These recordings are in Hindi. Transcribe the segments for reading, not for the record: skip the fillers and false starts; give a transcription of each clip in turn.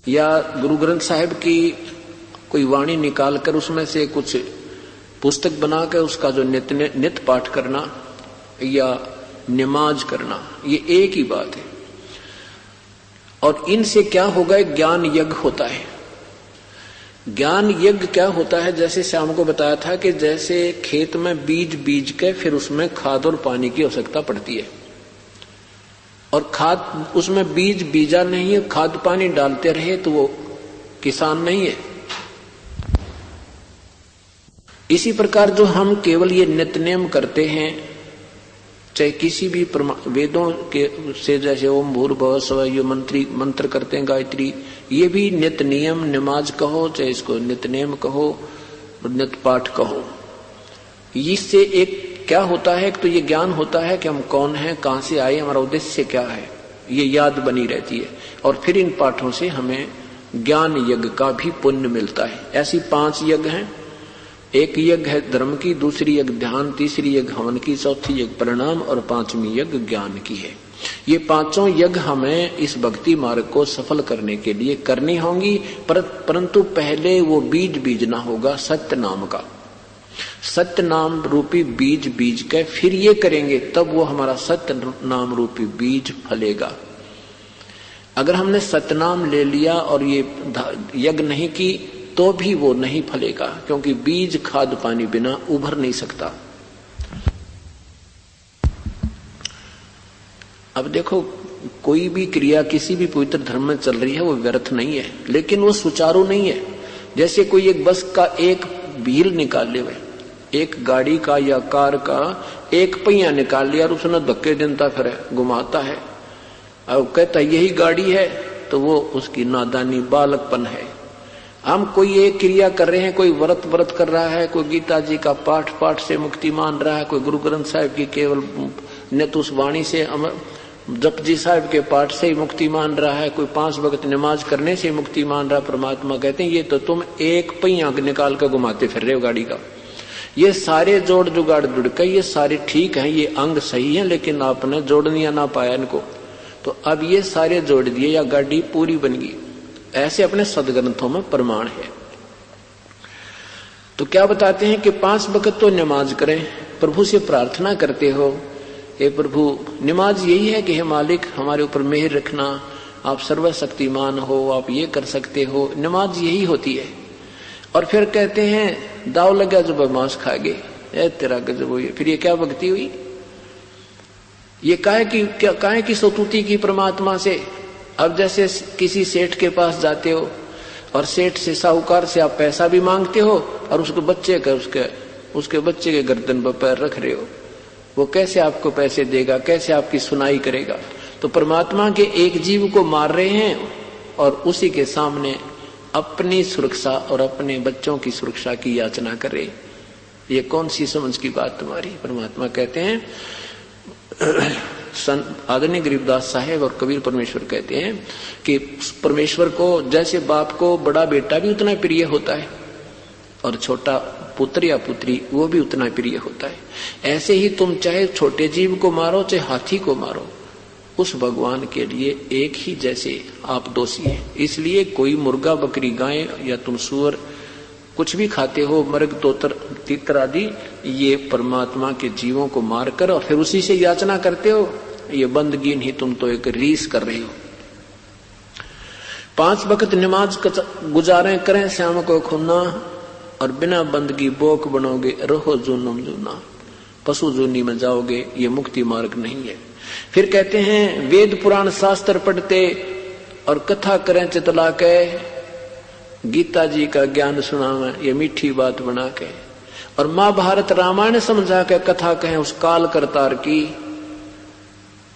या गुरु ग्रंथ साहिब की कोई वाणी निकाल कर उसमें से कुछ पुस्तक बनाकर उसका जो नित्य पाठ करना या नमाज करना, ये एक ही बात है। और इनसे क्या होगा, ज्ञान यज्ञ होता है। ज्ञान यज्ञ क्या होता है, जैसे शाम को बताया था कि जैसे खेत में बीज के फिर उसमें खाद और पानी की आवश्यकता पड़ती है, और खाद उसमें बीजा नहीं है, खाद पानी डालते रहे तो वो किसान नहीं है। इसी प्रकार जो हम केवल ये नित्य नेम करते हैं, चाहे किसी भी वेदों के से, जैसे ओम भूर्भुवः स्वः ये मंत्र करते हैं गायत्री, ये भी नित्य नियम नमाज कहो, चाहे इसको नित्य नेम कहो, नित्य पाठ कहो। इससे एक क्या होता है, एक तो ये ज्ञान होता है कि हम कौन हैं, कहां से आए, हमारा उद्देश्य क्या है, ये याद बनी रहती है। और फिर इन पाठों से हमें ज्ञान यज्ञ का भी पुण्य मिलता है। ऐसी 5 यज्ञ हैं। एक यज्ञ है धर्म की, दूसरी यज्ञ ध्यान, तीसरी यज्ञ हवन की, चौथी यज्ञ प्रणाम और 5वीं यज्ञ ज्ञान की है। ये 5 यज्ञ हमें इस भक्ति मार्ग को सफल करने के लिए करनी होंगी, परंतु पहले वो बीजना होगा सत्य नाम का। सत्य नाम रूपी बीज के फिर ये करेंगे, तब वो हमारा सत्य नाम रूपी बीज फलेगा। अगर हमने सतनाम ले लिया और ये यज्ञ नहीं की तो भी वो नहीं फलेगा, क्योंकि बीज खाद पानी बिना उभर नहीं सकता। अब देखो, कोई भी क्रिया किसी भी पवित्र धर्म में चल रही है वो व्यर्थ नहीं है, लेकिन वो सुचारू नहीं है। जैसे कोई एक बस का एक व्हील निकाल ले, एक गाड़ी का या कार का एक पहिया निकाल लिया और उसने धक्के देता फिर घुमाता है, अब कहता यही गाड़ी है, तो वो उसकी नादानी बालकपन है। हम कोई एक क्रिया कर रहे हैं, कोई व्रत कर रहा है, कोई गीता जी का पाठ से मुक्ति मान रहा है, कोई गुरु ग्रंथ साहिब की केवल नित्य उस वाणी से जप जी साहिब के पाठ से ही मुक्ति मान रहा है, कोई 5 वक्त नमाज करने से मुक्ति मान रहा है। परमात्मा कहते हैं ये तो तुम एक पहिया निकाल कर घुमाते फिर रहे हो गाड़ी का। ये सारे जोड़ जुगाड़ जुड़ कर ये सारे ठीक हैं, ये अंग सही है, लेकिन आपने जोड़निया ना पाया इनको, तो अब ये सारे जोड़ दिए या गाड़ी पूरी बन गई। ऐसे अपने सदग्रंथों में प्रमाण है। तो क्या बताते हैं कि 5 वक्त तो नमाज करें, प्रभु से प्रार्थना करते हो, हे प्रभु, नमाज यही है कि हे मालिक हमारे ऊपर मेहर रखना, आप सर्वशक्तिमान हो, आप ये कर सकते हो, नमाज यही होती है। और फिर कहते हैं दाव लगा जो बदमाश खा गए, तेरा गजब हुई। फिर ये क्या भक्ति हुई? ये काहे की स्तुति की परमात्मा से। अब जैसे किसी सेठ के पास जाते हो और सेठ से साहूकार से आप पैसा भी मांगते हो और उसके बच्चे के गर्दन पर पैर रख रहे हो, वो कैसे आपको पैसे देगा, कैसे आपकी सुनाई करेगा? तो परमात्मा के एक जीव को मार रहे हैं और उसी के सामने अपनी सुरक्षा और अपने बच्चों की सुरक्षा की याचना करे। ये कौन सी समझ की बात तुम्हारी? परमात्मा कहते हैं, आदरणीय गरीबदास साहेब और कबीर परमेश्वर कहते हैं कि परमेश्वर को जैसे बाप को बड़ा बेटा भी उतना प्रिय होता है और छोटा पुत्र या पुत्री वो भी उतना प्रिय होता है, ऐसे ही तुम चाहे छोटे जीव को मारो चाहे हाथी को मारो, उस भगवान के लिए एक ही जैसे आप दोषी हैं। इसलिए कोई मुर्गा बकरी गाय या तुम सुअर कुछ भी खाते हो, मृग तोतर तीतर आदि, ये परमात्मा के जीवों को मारकर और फिर उसी से याचना करते हो, ये बंदगी नहीं, तुम तो एक रीस कर रहे हो। 5 वक्त नमाज गुजारें करें श्याम को खुना, और बिना बंदगी बोक बनोगे रहो जूनम जूना, पशु जूनी में जाओगे, ये मुक्ति मार्ग नहीं है। फिर कहते हैं वेद पुराण शास्त्र पढ़ते और कथा करें चितला के, गीता जी का ज्ञान सुनावे ये मीठी बात बना के, और महाभारत रामायण समझा के कथा कहें उस काल करतार की,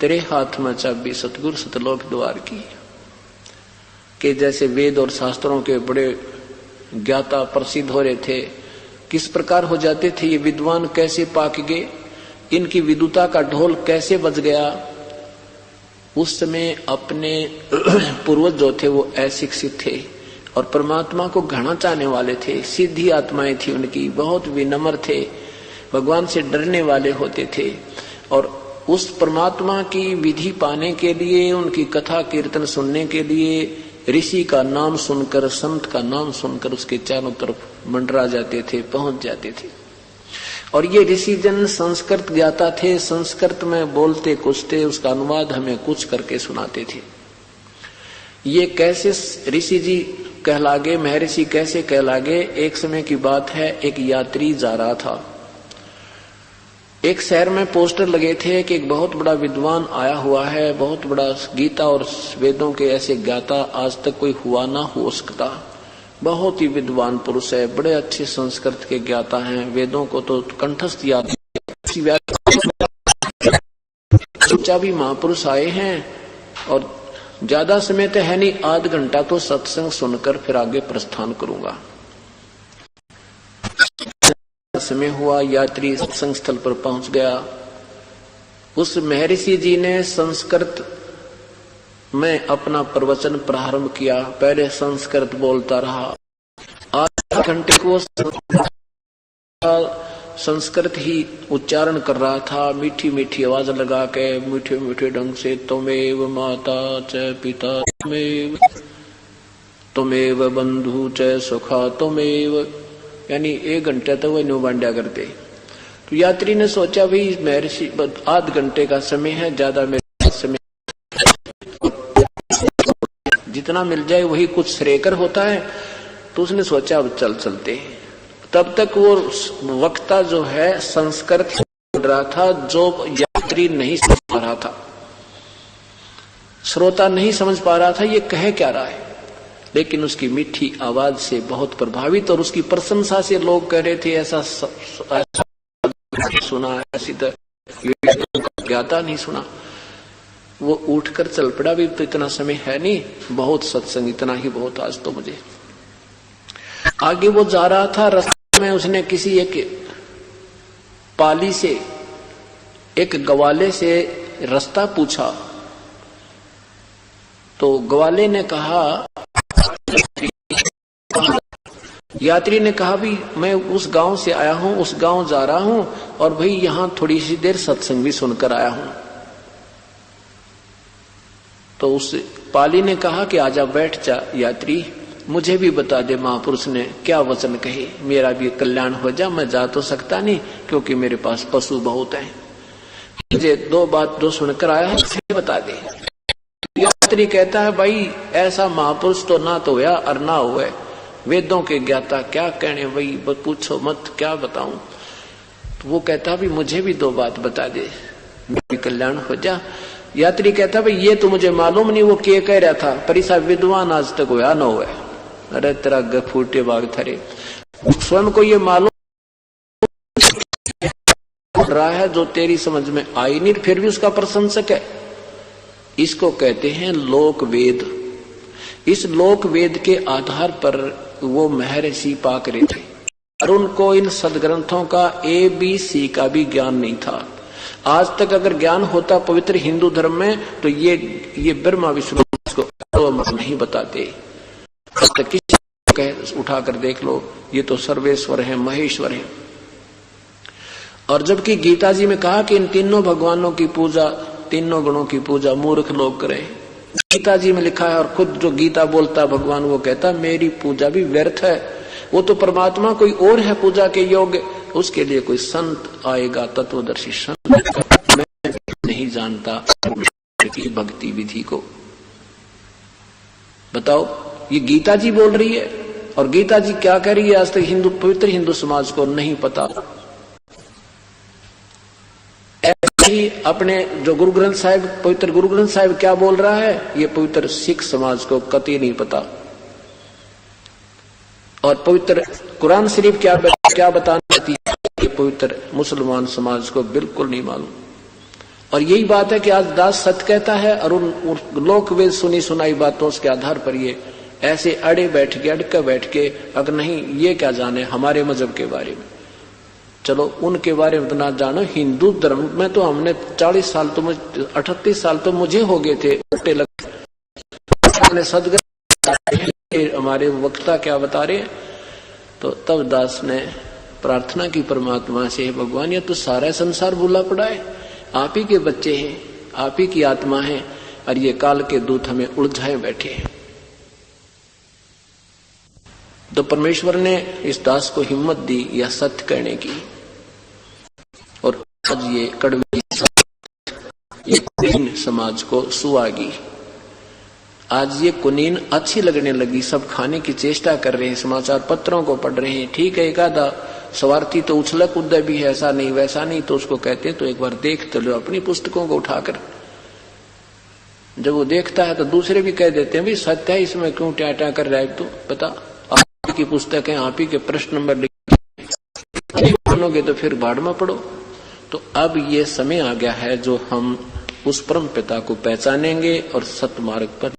तेरे हाथ में चाबी सतगुरु सतलोक द्वार की। के जैसे वेद और शास्त्रों के बड़े ज्ञाता प्रसिद्ध हो रहे थे, किस प्रकार हो जाते थे, ये विद्वान कैसे पाक गए, इनकी विद्वता का ढोल कैसे बज गया। उस समय अपने पूर्वज जो थे वो अशिक्षित थे और परमात्मा को घना चाहने वाले थे, सीधी आत्माएं थी उनकी, बहुत विनम्र थे, भगवान से डरने वाले होते थे, और उस परमात्मा की विधि पाने के लिए, उनकी कथा कीर्तन सुनने के लिए ऋषि का नाम सुनकर, संत का नाम सुनकर उसके चारों तरफ मंडरा जाते थे, पहुंच जाते थे। और ये ऋषि जन संस्कृत ज्ञाता थे, संस्कृत में बोलते कुछ थे, उसका अनुवाद हमें कुछ करके सुनाते थे। ये कैसे ऋषि जी कहलागे, महर्षि कैसे कहलागे? एक समय की बात है, एक यात्री जा रहा था। एक शहर में पोस्टर लगे थे कि एक बहुत बड़ा विद्वान आया हुआ है, बहुत बड़ा गीता और वेदों के ऐसे ज्ञाता आज तक कोई हुआ ना हो सकता। बहुत ही विद्वान पुरुष है, बड़े अच्छे संस्कृत के ज्ञाता हैं, वेदों को तो कंठस्थ याद। सोचा भी महापुरुष आए हैं और ज्यादा समय तो है नहीं, आध घंटा तो सत्संग सुनकर फिर आगे प्रस्थान करूंगा। समय हुआ, यात्री सत्संग स्थल पर पहुंच गया। उस महर्षि जी ने संस्कृत में अपना प्रवचन प्रारंभ किया। पहले संस्कृत बोलता रहा, आधे घंटे को संस्कृत ही उच्चारण कर रहा था, मीठी मीठी आवाज लगा के, मीठे मीठे ढंग से। त्वमेव माता च पिता त्वमेव बंधु च सुखा त्वमेव, यानी 1 घंटे तक वह न्यू बांड्या करते। तो यात्री ने सोचा भाई महर्षि आध घंटे का समय है, ज्यादा मेरे समय जितना मिल जाए वही कुछ श्रेयकर होता है। तो उसने सोचा अब चलते हैं। तब तक वो वक्ता जो है संस्कृत बोल रहा था, जो यात्री नहीं समझ पा रहा था, श्रोता नहीं समझ पा रहा था ये कह क्या रहा है। लेकिन उसकी मीठी आवाज से बहुत प्रभावित और उसकी प्रशंसा से लोग कह रहे थे ऐसा सुना, ऐसी ज्ञाता नहीं सुना। वो उठकर चल पड़ा। भी तो इतना समय है नहीं, बहुत सत्संग, इतना ही बहुत आज तो मुझे। आगे वो जा रहा था, रास्ते में उसने किसी एक पाली से, एक ग्वाले से रास्ता पूछा। तो ग्वाले ने कहा, यात्री ने कहा भी मैं उस गांव से आया हूं, उस गांव जा रहा हूं और भाई यहां थोड़ी सी देर सत्संग भी सुनकर आया हूं। तो उस पाली ने कहा कि आजा बैठ जा यात्री, मुझे भी बता दे महापुरुष ने क्या वचन कहे, मेरा भी कल्याण हो जा। मैं जा तो सकता नहीं क्योंकि मेरे पास पशु बहुत हैं, मुझे 2 बात जो सुनकर आया है बता दे। यात्री कहता है भाई ऐसा महापुरुष तो ना तो हुआ और ना हुआ, वेदों के ज्ञाता क्या कहने भाई, पूछो मत क्या बताऊं। तो वो कहता भी मुझे भी 2 बात बता दे, मेरा कल्याण हो जा। यात्री कहता भाई ये तो मुझे मालूम नहीं वो क्या कह रहा था, पर ऐसा विद्वान आज तक हुआ ना हुआ। अरे तेरा फूटे बाग थरे, स्वयं को ये मालूम रहा है जो तेरी समझ में आई नहीं, फिर भी उसका प्रशंसक है। इसको कहते हैं लोक वेद। इस लोक वेद के आधार पर वो महर्षि पाक रहे थे और उनको इन सदग्रंथों का ABC का भी ज्ञान नहीं था। आज तक अगर ज्ञान होता पवित्र हिंदू धर्म में तो ये ब्रह्मा विष्णु को नहीं बताते। तो किसी को उठाकर देख लो, ये तो सर्वेश्वर है, महेश्वर है। और जबकि गीता जी में कहा कि इन तीनों भगवानों की पूजा, तीनों गुणों की पूजा मूर्ख लोग करें, गीता जी में लिखा है। और खुद जो गीता बोलता भगवान वो कहता मेरी पूजा भी व्यर्थ है, वो तो परमात्मा कोई और है पूजा के योग्य, उसके लिए कोई संत आएगा, तत्वदर्शी संत। मैं नहीं जानता की भक्ति विधि को। बताओ ये गीता जी बोल रही है और गीता जी क्या कह रही है आज तक हिंदू, पवित्र हिंदू समाज को नहीं पता। ऐसे ही अपने जो गुरु ग्रंथ साहिब, पवित्र गुरु ग्रंथ साहिब क्या बोल रहा है ये पवित्र सिख समाज को कतई नहीं पता। और पवित्र कुरान शरीफ क्या बताना चाहती है ये पवित्र मुसलमान समाज को बिल्कुल नहीं मालूम। और यही बात है कि आज दास सत्य कहता है और उन लोक वेद सुनी सुनाई बातों के आधार पर ये ऐसे अड़के बैठ के अगर नहीं ये क्या जाने हमारे मजहब के बारे में। चलो उनके बारे में तो ना जानो, हिंदू धर्म में तो हमने 40 साल तो 38 साल तो मुझे हो गए थे उल्टे लगे सदगत। हमारे वक्ता क्या बता रहे। तो तब दास ने प्रार्थना की परमात्मा से, भगवान ये तो सारा संसार भूला पड़ा है, आप ही के बच्चे हैं, आप ही की आत्मा है और ये काल के दूत हमें उलझाए बैठे हैं। तो परमेश्वर ने इस दास को हिम्मत दी यह सत्य कहने की, और आज ये कड़वी कुलीन समाज को सुहागी। आज ये कुलीन अच्छी लगने लगी, सब खाने की चेष्टा कर रहे हैं, समाचार पत्रों को पढ़ रहे हैं। ठीक है, एक आधा स्वार्थी तो उछला कूदा भी है, ऐसा नहीं वैसा नहीं, तो उसको कहते हैं तो एक बार देख तो लो अपनी पुस्तकों को उठाकर। जब वो देखता है तो दूसरे भी कह देते हैं भाई सत्य है, इसमें क्यों ट्या ट्या कर रहा है, तो बता आप की पुस्तक है, आप ही के प्रश्न नंबर लिखोगे तो फिर बाढ़ में पड़ो। तो अब ये समय आ गया है जो हम उस परम पिता को पहचानेंगे और सत्मार्ग पर